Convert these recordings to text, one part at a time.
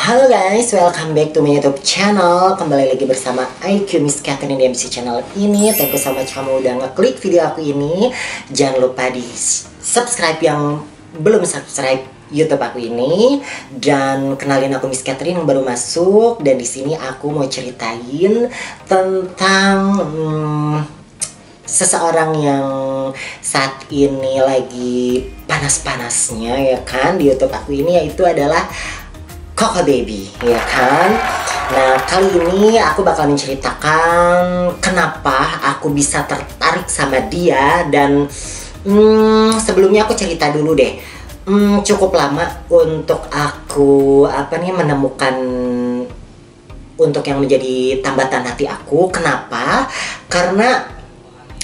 Halo guys, welcome back to my YouTube channel. Kembali lagi bersama IQ Miss Catherine di MC channel ini. Thank you so much kamu udah ngeklik video aku ini. Jangan lupa di subscribe yang belum subscribe YouTube aku ini, dan kenalin aku Miss Catherine yang baru masuk. Dan di sini aku mau ceritain tentang seseorang yang saat ini lagi panas-panasnya ya kan di YouTube aku ini, yaitu adalah Koko Baby, ya kan? Nah, kali ini aku bakal menceritakan kenapa aku bisa tertarik sama dia. Dan sebelumnya aku cerita dulu deh. Cukup lama untuk aku menemukan untuk yang menjadi tambatan hati aku. Kenapa? Karena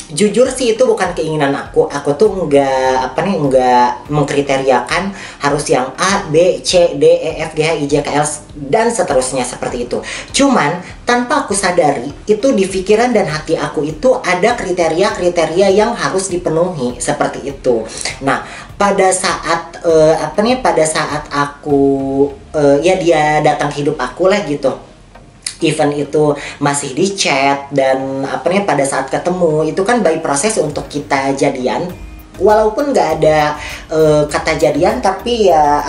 jujur sih itu bukan keinginan aku. Aku tuh nggak mengkriteriakan harus yang A, B, C, D, E, F, G, H, I, J, K, L dan seterusnya seperti itu. Cuman tanpa aku sadari itu di pikiran dan hati aku itu ada kriteria-kriteria yang harus dipenuhi seperti itu. Nah, pada saat aku dia datang hidup aku lah gitu. Event itu masih di chat dan pada saat ketemu itu kan by proses untuk kita jadian, walaupun nggak ada kata jadian, tapi ya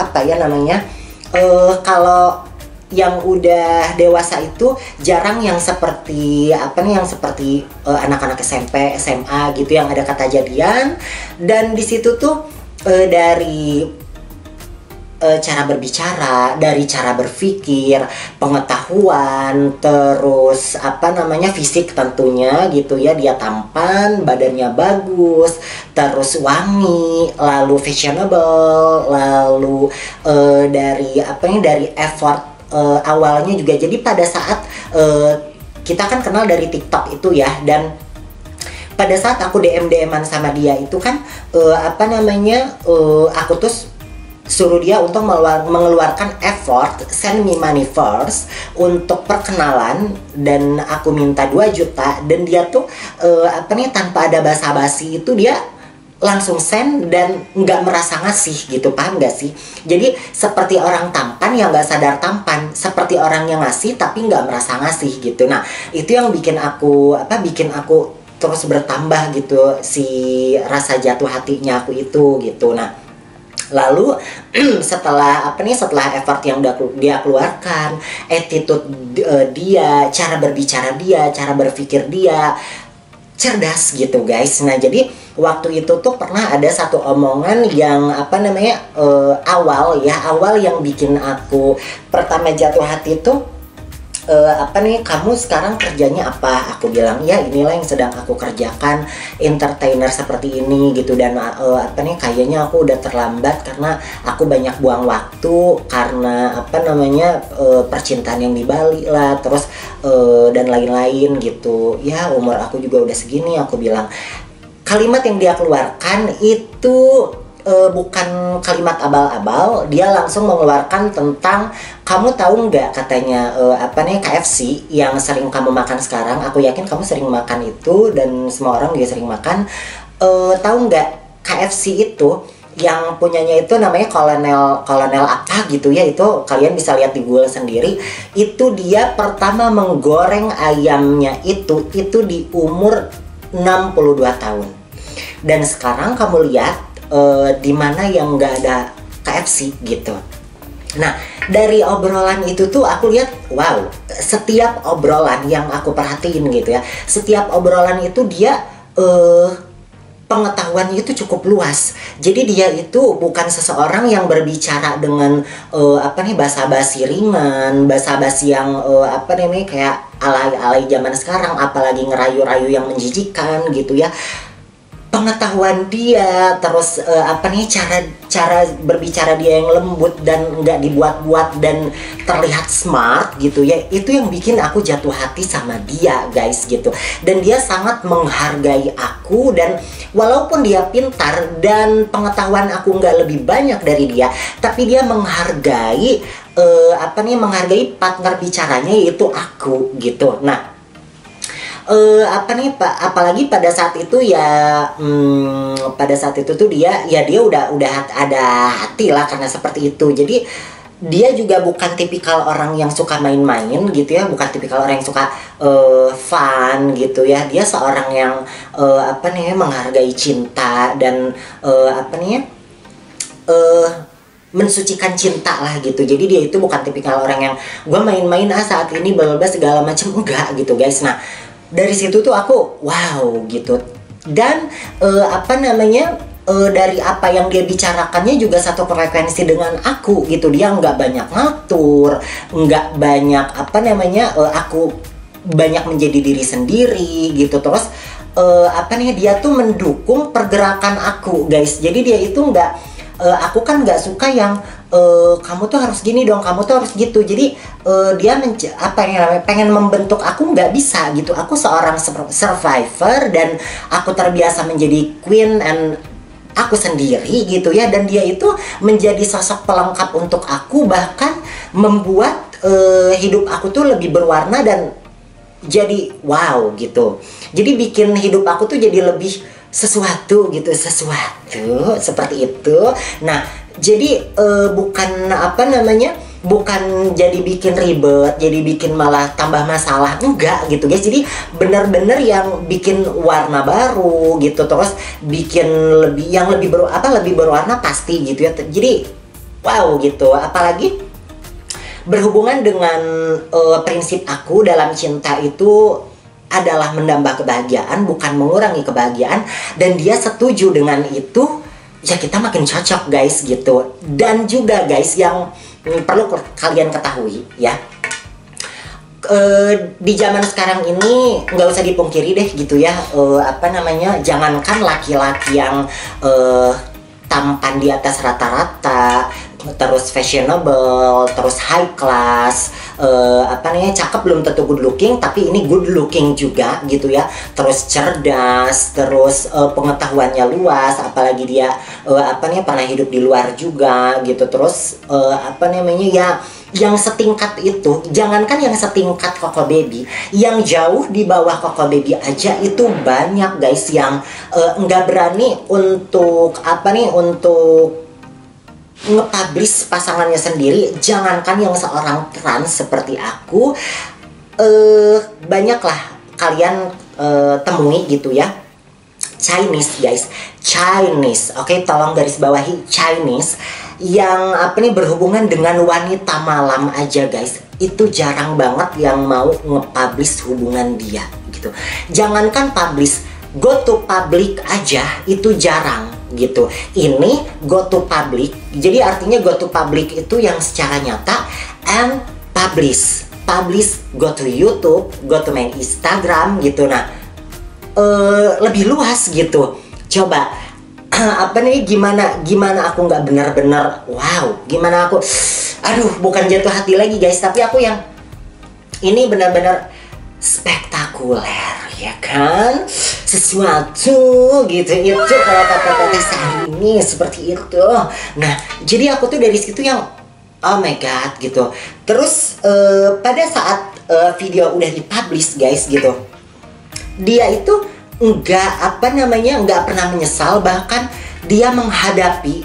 kalau yang udah dewasa itu jarang yang seperti anak-anak SMP, SMA gitu yang ada kata jadian. Dan di situ tuh dari cara berbicara, dari cara berpikir, pengetahuan, terus fisik tentunya gitu ya. Dia tampan, badannya bagus, terus wangi, lalu fashionable, lalu dari effort awalnya juga. Jadi pada saat kita kan kenal dari TikTok itu ya, dan pada saat aku DM-an sama dia itu kan aku tuh suruh dia untuk mengeluarkan effort, send me money first untuk perkenalan, dan aku minta 2 juta. Dan dia tuh tanpa ada basa-basi itu dia langsung send dan nggak merasa ngasih gitu, paham gak sih? Jadi seperti orang tampan yang nggak sadar tampan, seperti orang yang ngasih tapi nggak merasa ngasih gitu. Nah, itu yang bikin aku terus bertambah gitu si rasa jatuh hatinya aku itu gitu. Nah, lalu setelah effort yang dia keluarkan, attitude dia, cara berbicara dia, cara berpikir dia cerdas gitu guys. Nah, jadi waktu itu tuh pernah ada satu omongan yang awal yang bikin aku pertama jatuh hati tuh, kamu sekarang kerjanya apa? Aku bilang, ya inilah yang sedang aku kerjakan, entertainer seperti ini gitu. Dan kayaknya aku udah terlambat karena aku banyak buang waktu karena percintaan yang di Bali lah, terus dan lain-lain gitu. Ya umur aku juga udah segini, aku bilang. Kalimat yang dia keluarkan itu bukan kalimat abal-abal. Dia langsung mengeluarkan tentang, kamu tahu nggak, katanya KFC yang sering kamu makan sekarang. Aku yakin kamu sering makan itu dan semua orang juga sering makan. Tahu nggak, KFC itu yang punyanya itu namanya kolonel apa gitu ya, itu kalian bisa lihat di Google sendiri. Itu dia pertama menggoreng ayamnya itu di umur 62 tahun. Dan sekarang kamu lihat di mana yang nggak ada KFC gitu. Nah, dari obrolan itu tuh aku lihat, wow, setiap obrolan yang aku perhatiin gitu ya, setiap obrolan itu dia pengetahuannya itu cukup luas. Jadi dia itu bukan seseorang yang berbicara dengan basa-basi ringan, basa-basi yang kayak alay-alay zaman sekarang, apalagi ngerayu-rayu yang menjijikan gitu ya. Pengetahuan dia, terus cara berbicara dia yang lembut dan nggak dibuat-buat dan terlihat smart gitu ya, itu yang bikin aku jatuh hati sama dia guys gitu. Dan dia sangat menghargai aku, dan walaupun dia pintar dan pengetahuan aku nggak lebih banyak dari dia, tapi dia menghargai menghargai partner bicaranya, yaitu aku gitu. Nah, apalagi pada saat itu ya, pada saat itu tuh dia udah ada hati lah karena seperti itu. Jadi dia juga bukan tipikal orang yang suka main-main gitu ya, bukan tipikal orang yang suka fun gitu ya. Dia seorang yang apa nih menghargai cinta dan apa nih mensucikan cinta lah gitu. Jadi dia itu bukan tipikal orang yang gue main-main saat ini bla segala macam, enggak gitu guys. Nah dari situ tuh aku wow gitu. Dan apa namanya dari apa yang dia bicarakannya juga satu frekuensi dengan aku gitu. Dia nggak banyak ngatur, nggak banyak apa namanya aku banyak menjadi diri sendiri gitu. Terus apa nih dia tuh mendukung pergerakan aku guys. Jadi dia itu nggak aku kan nggak suka yang kamu tuh harus gini dong, kamu tuh harus gitu. Jadi dia apa ya, pengen membentuk aku, nggak bisa gitu. Aku seorang survivor dan aku terbiasa menjadi queen and aku sendiri gitu ya. Dan dia itu menjadi sosok pelengkap untuk aku, bahkan membuat hidup aku tuh lebih berwarna dan jadi wow gitu. Jadi bikin hidup aku tuh jadi lebih sesuatu gitu, sesuatu seperti itu. Nah jadi bukan apa namanya, bukan jadi bikin ribet, jadi bikin malah tambah masalah, enggak gitu guys. Jadi bener-bener yang bikin warna baru gitu, terus bikin lebih yang lebih lebih berwarna pasti gitu ya. Jadi wow gitu. Apalagi berhubungan dengan prinsip aku dalam cinta itu adalah menambah kebahagiaan, bukan mengurangi kebahagiaan. Dan dia setuju dengan itu, ya kita makin cocok guys gitu. Dan juga guys yang perlu kalian ketahui ya, di zaman sekarang ini nggak usah dipungkiri deh gitu ya, apa namanya, jangankan laki-laki yang tampan di atas rata-rata, terus fashionable, terus high class, apa namanya, cakep belum tentu good looking, tapi ini good looking juga gitu ya. Terus cerdas, terus pengetahuannya luas, apalagi dia apa namanya pernah hidup di luar juga gitu. Terus apa namanya ya, yang setingkat itu, jangankan yang setingkat Koko Baby, yang jauh di bawah Koko Baby aja itu banyak guys yang nggak berani untuk apa nih, untuk nge-publish pasangannya sendiri. Jangankan yang seorang trans seperti aku, banyaklah kalian temui gitu ya, Chinese guys, Chinese, oke, tolong garis bawahi Chinese, yang apa nih berhubungan dengan wanita malam aja guys, itu jarang banget yang mau nge-publish hubungan dia gitu. Jangankan publish, go to public aja itu jarang gitu. Ini go to public, jadi artinya go to public itu yang secara nyata, and publish, go to YouTube, go to main Instagram gitu. Nah lebih luas gitu. Coba apa nih, gimana aku nggak benar-benar wow, gimana aku aduh, bukan jatuh hati lagi guys, tapi aku yang ini benar-benar spektakuler ya kan, sesuatu gitu. Itu kalau kata-kata sehari ini seperti itu. Nah jadi aku tuh dari situ yang oh my god gitu. Terus pada saat video udah dipublish guys gitu, dia itu nggak pernah menyesal, bahkan dia menghadapi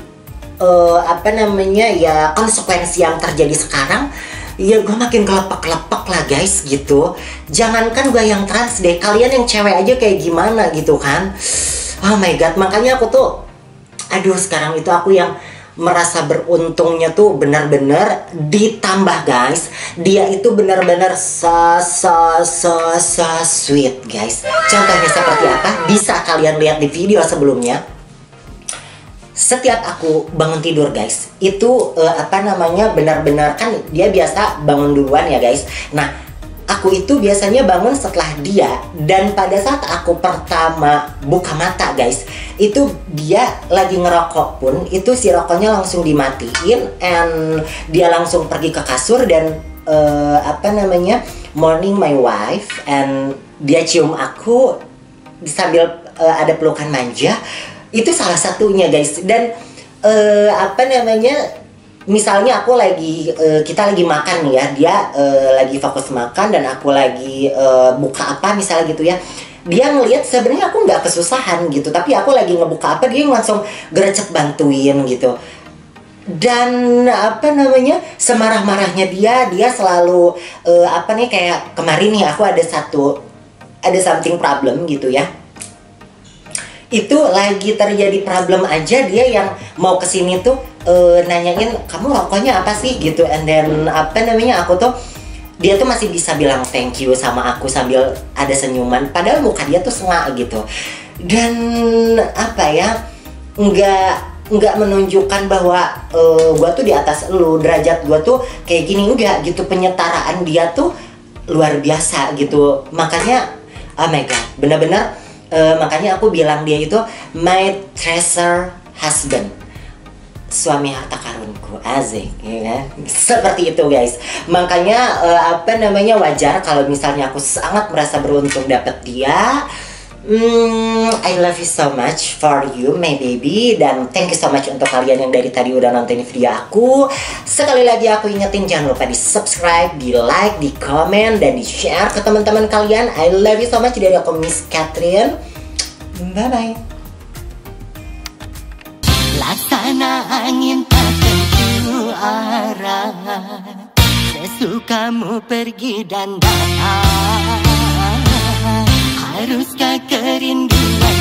apa namanya ya, konsekuensi yang terjadi sekarang. Ya gue makin kelepek-kelepek lah guys gitu. Jangankan gue yang trans deh, kalian yang cewek aja kayak gimana gitu kan. Oh my god, makanya aku tuh aduh, sekarang itu aku yang merasa beruntungnya tuh benar-benar ditambah guys. Dia itu benar-benar sweet guys. Contohnya seperti apa? Bisa kalian lihat di video sebelumnya. Setiap aku bangun tidur guys, itu apa namanya, benar-benar kan dia biasa bangun duluan ya guys. Nah aku itu biasanya bangun setelah dia, dan pada saat aku pertama buka mata guys, itu dia lagi ngerokok pun, itu si rokoknya langsung dimatiin, and dia langsung pergi ke kasur dan apa namanya, morning my wife, and dia cium aku sambil ada pelukan manja. Itu salah satunya guys. Dan apa namanya, misalnya aku lagi kita lagi makan nih ya, dia lagi fokus makan dan aku lagi buka apa misalnya gitu ya, dia ngelihat sebenarnya aku nggak kesusahan gitu, tapi aku lagi ngebuka apa, dia langsung gercep bantuin gitu. Dan apa namanya, semarah-marahnya dia selalu apa nih, kayak kemarin nih aku ada something problem gitu ya. Itu lagi terjadi problem aja, dia yang mau kesini tuh nanyain kamu rokoknya apa sih gitu. And then apa namanya, dia tuh masih bisa bilang thank you sama aku sambil ada senyuman, padahal muka dia tuh sengak gitu. Dan apa ya, nggak menunjukkan bahwa gua tuh di atas lu, derajat gua tuh kayak gini, enggak gitu. Penyetaraan dia tuh luar biasa gitu. Makanya oh my god, bener-bener makanya aku bilang dia itu my treasure husband, suami harta karunku, asik ya kan? Seperti itu guys. Makanya apa namanya, wajar kalau misalnya aku sangat merasa beruntung dapet dia. I love you so much for you my baby. Dan thank you so much untuk kalian yang dari tadi udah nonton video aku. Sekali lagi aku ingetin, jangan lupa di subscribe, di like, di komen, dan di share ke teman-teman kalian. I love you so much. Dari aku Miss Catherine. Bye bye. Laksana angin tak tentu arah, sesukamu pergi dan datang. Haruskah kerinduan